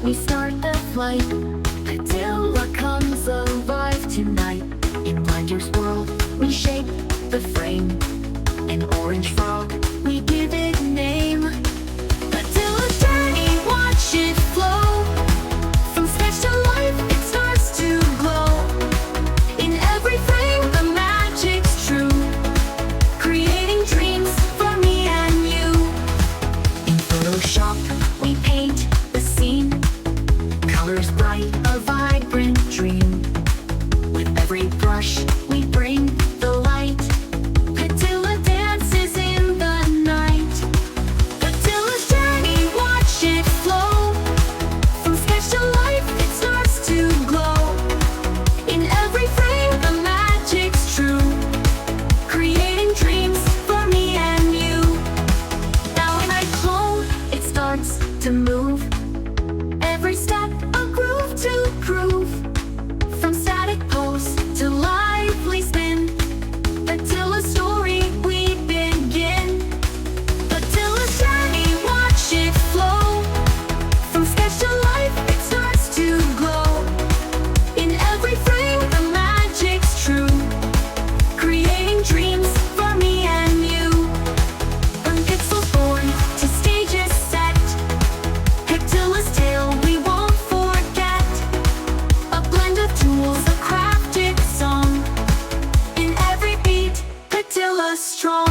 We start the flight. Patila comes alive tonight. In Blender's world, we shape the frame. An orange frog, we give it name. Patila's journey, watch it flow. From sketch to life, it starts to glow. In every frame, the magic's true. Creating dreams for me and you. In Photoshop, we paint the scene. Colors bright, a vibrant dream. With every brush, we bring the light. Patila dances in the night. Patila's journey, watch it flow. From sketch to life, it starts to glow. In every frame, the magic's true. Creating dreams for me and you. Now in Iclone, it starts to move. Every step a groove to prove. From static pose to lively spin. Patila's story we begin. Patila's journey, watch it flow. From sketch to life, it starts to glow. In every frame, the magic's true. Creating dreams for me and you. From pixels born to stages set. Patila's tale we won't forget. A blend of tools, a crafted song. In every beat, Patila's strong.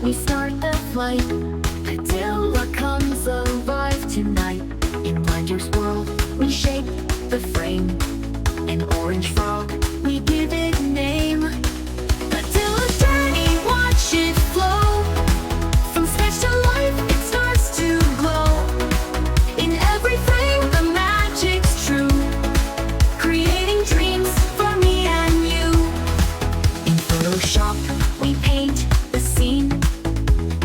We start the flight. Patila comes alive tonight. In Blender's world, we shape the frame. An orange frog, we give it name. Patila's journey, watch it flow. From sketch to life, it starts to glow. In every frame, the magic's true. Creating dreams for me and you. In Photoshop, we paint the scene.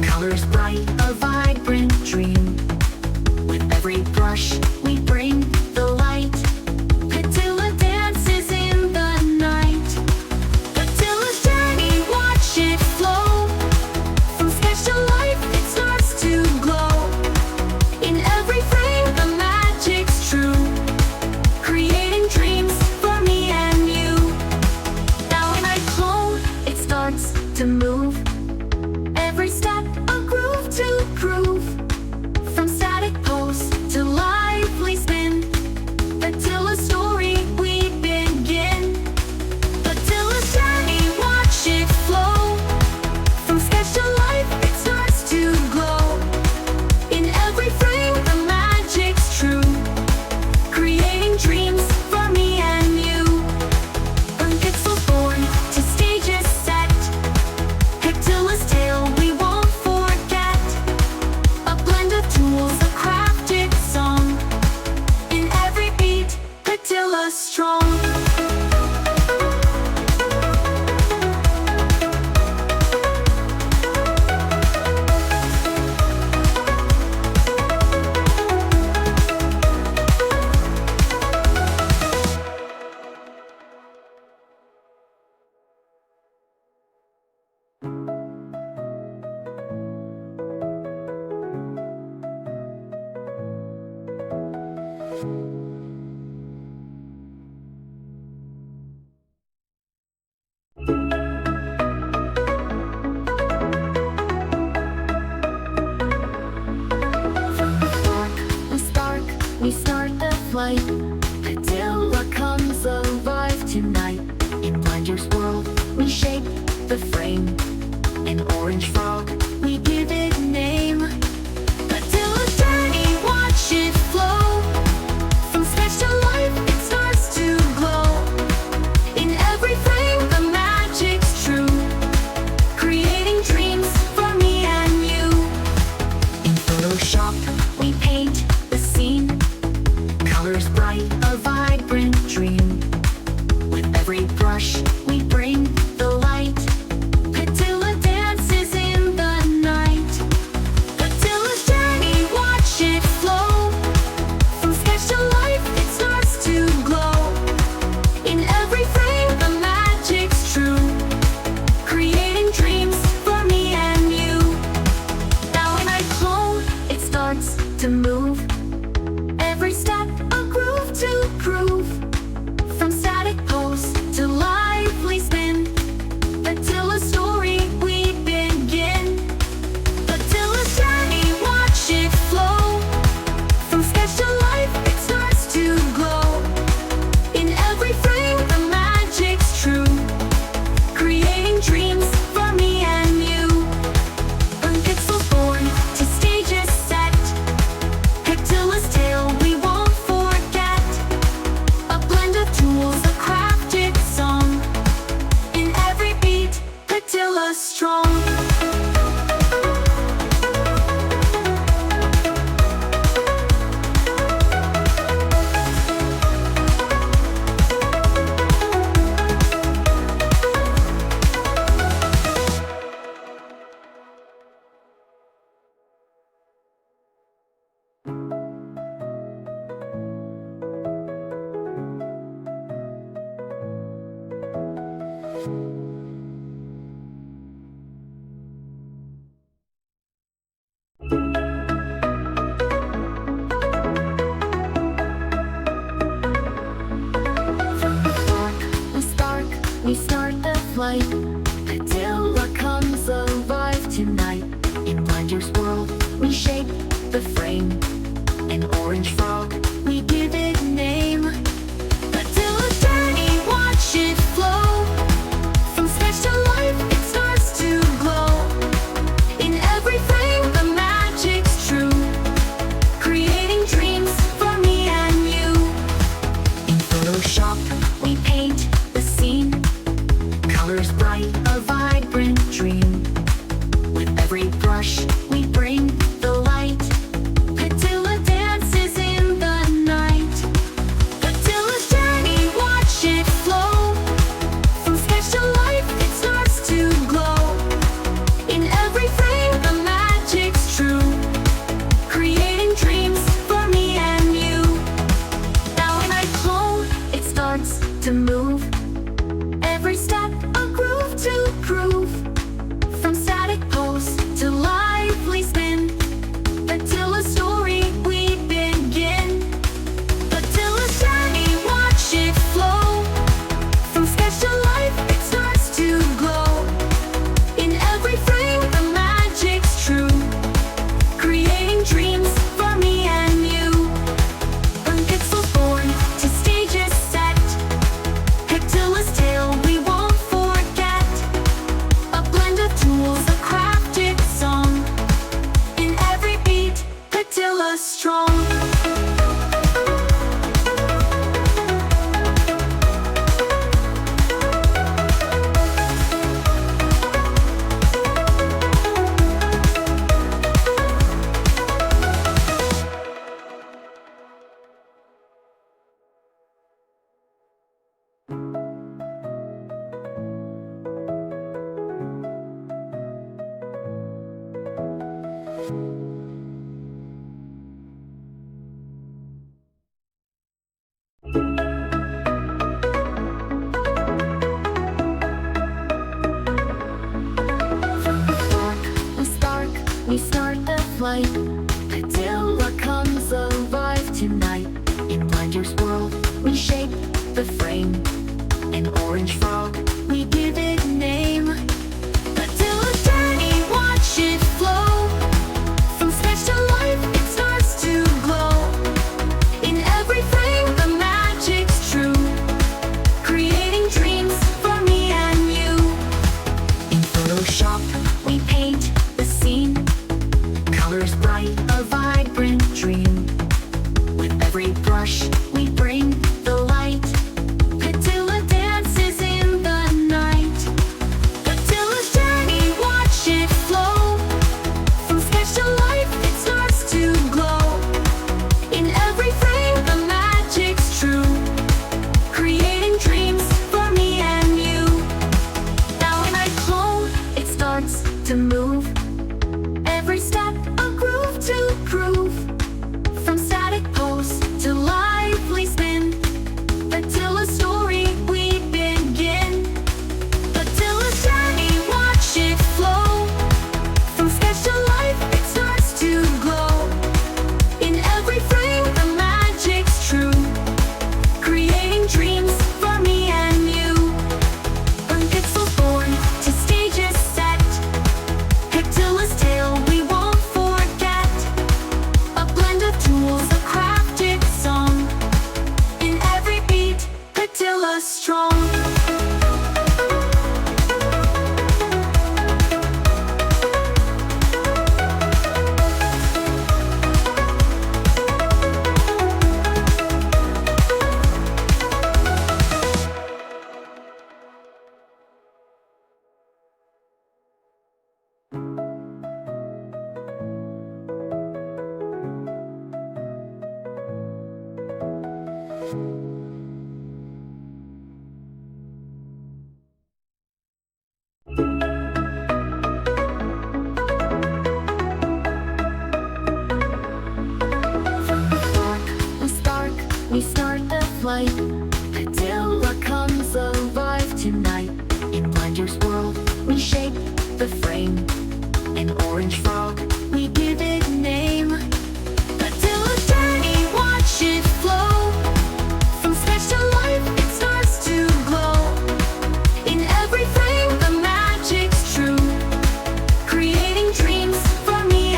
Colors bright, a vibrant dream. With every brush, we bring the light. Patila dances in the night. Patila's journey, watch it flow. From sketch to life, it starts to glow. In every frame, the magic's true. Creating dreams for me and you. Now in Iclone, it starts to move. Every step a groove to prove. From static pose to lively spin. Patila's story we begin. Patila's journey, watch it flow. From sketch to life, it starts to glow. In every frame, the magic's true. Creating dreams for me and you. From pixels born to stages set. Patila's tale we won't forget. A blend of tools, a crafted song. In every beat, Patila's strong. We start the flight. Patila comes alive tonight. In Blender's world, we shape the frame. An orange frog, we give it Blender's world, we shape the frame. An orange frog, we give it name. Patila's journey, watch it flow. From sketch to life, it starts to glow. In every frame, the magic's true, creating dreams for me and you. In Photoshop, we paint the scene. Colors bright, a vibrant dream. With every brush, we bring the light. Patila dances in the night. Patila's journey, watch it flow. From sketch to life, it starts to glow. In every frame, the magic's true, creating dreams for me and you. Now in Iclone, it starts to move. Every step, a groove to prove. From static pose to lively spin, Patila's story we begin. Patila's journey, watch it flow. From sketch to life, it starts to glow. In every frame, the magic's true, creating dreams for me and you. From pixels born to stages set, Patila's tale we won't forget. A blend of tools, a crafted song. In every beat, Patila's strong. From the dark, we start the flight. Patila comes alive tonight. In Blender's world, we shape the frame. An orange frog, we give it name. Patila's journey, watch it flow. From sketch to life, it starts to glow. In every frame, the magic's true, creating dreams for me and you. In Photoshop, we paint the scene. Colors bright, a vibrant dream. With every brush, we bring the light. Patila dances in the night. Patila's journey, watch it flow. From sketch to life, it starts to glow. In every frame, the magic's true, creating dreams for me and you. Now in Iclone, it starts to move. Every step, a groove to prove. From static pose to lively spin, Patila's story we begin. Patila's journey, watch it flow. From sketch to life, it starts to glow. In every frame, the magic's true, creating dreams for me and you. From pixels born to stages set, Patila's tale we won't forget. A blend of tools, a crafted song. In every beat, Patila's strong. We start the flight. Patila comes alive tonight. In Blender's world, we shape the frame. An orange frog, we give it name. Patila's journey, watch it flow. From sketch to life, it starts to glow. In every frame, the magic's true, creating dreams for me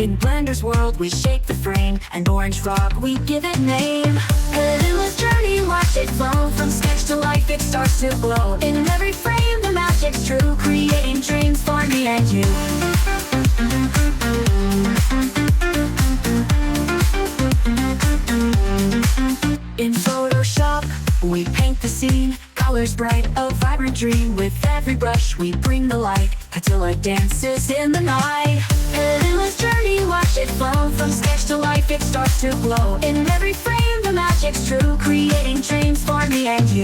In Blender's world we shape the frame, and orange frog we give it name. Patila's journey, watch it flow. From sketch to life it starts to glow. In every frame the magic's true, creating dreams for me and you. In Photoshop we paint the scene, colors bright, a vibrant dream. With every brush we bring the light, Patila dances in the night. Patila's journey, watch it flow. From sketch to life it starts to glow. In every frame the magic's true, creating dreams for me and you.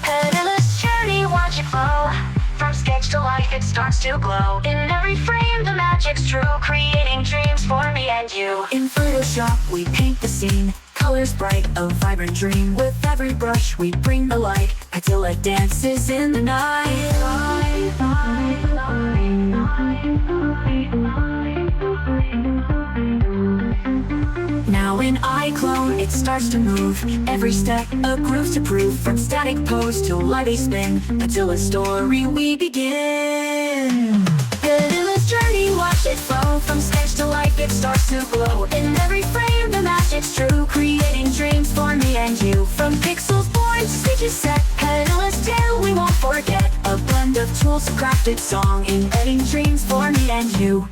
Patila's journey, watch it flow. From sketch to life it starts to glow. In every frame the magic's true, creating dreams for me and you. In Photoshop we paint the scene, colors bright, a vibrant dream. With every brush we bring the light, Patila dances in the night. Now in Iclone it starts to move, every step a groove to prove. From static pose to lively spin, Patila's story we begin. Patila's journey, watch it flow. From sketch to life it starts to glow. In every frame the magic's true, creating dreams for me and you. From pixels born to stages set, Patila's tale we won't forget. A blend of tools, a crafted song, embedding dreams for me and you.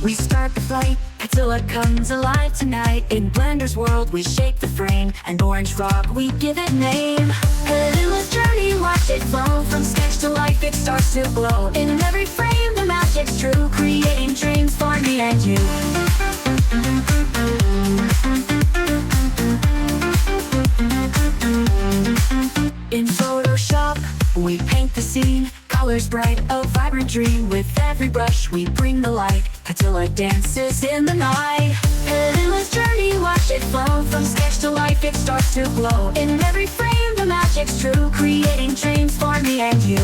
We start the flight, Patila comes alive tonight. In Blender's world we shape the frame, and orange frog we give it name. Patila's journey, watch it flow. From sketch to life it starts to glow. In every frame the magic's true, creating dreams for me and you. In Photoshop we paint the scene, colors bright, a vibrant dream. With every brush we bring the light, Patila dances in the night. Patila's journey, watch it flow. From sketch to life it starts to glow. In every frame the magic's true, creating dreams for me and you.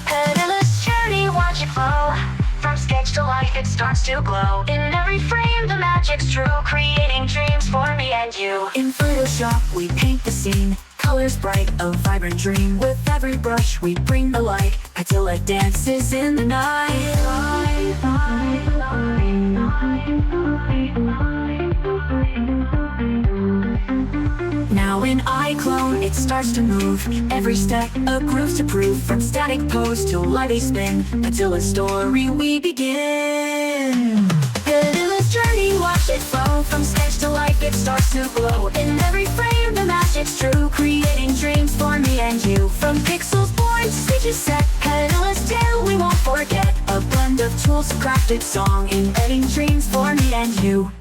Patila's journey, watch it flow. From sketch to life it starts to glow. In every frame the magic's true, creating dreams for me and you. In Photoshop we paint the scene, colors bright, a vibrant dream. With every brush we bring the light, Patila dances in the night. Now in Iclone it starts to move, every step a groove to prove. From static pose to lively spin, Patila's story we begin. Patila's journey, watch it flow. From sketch to life it starts to glow. In every frame the magic's true, creating dreams for me and you. From pixels born to stages set, Patila's tale we won't forget. A blend of tools, a crafted song, embedding dreams for me and you.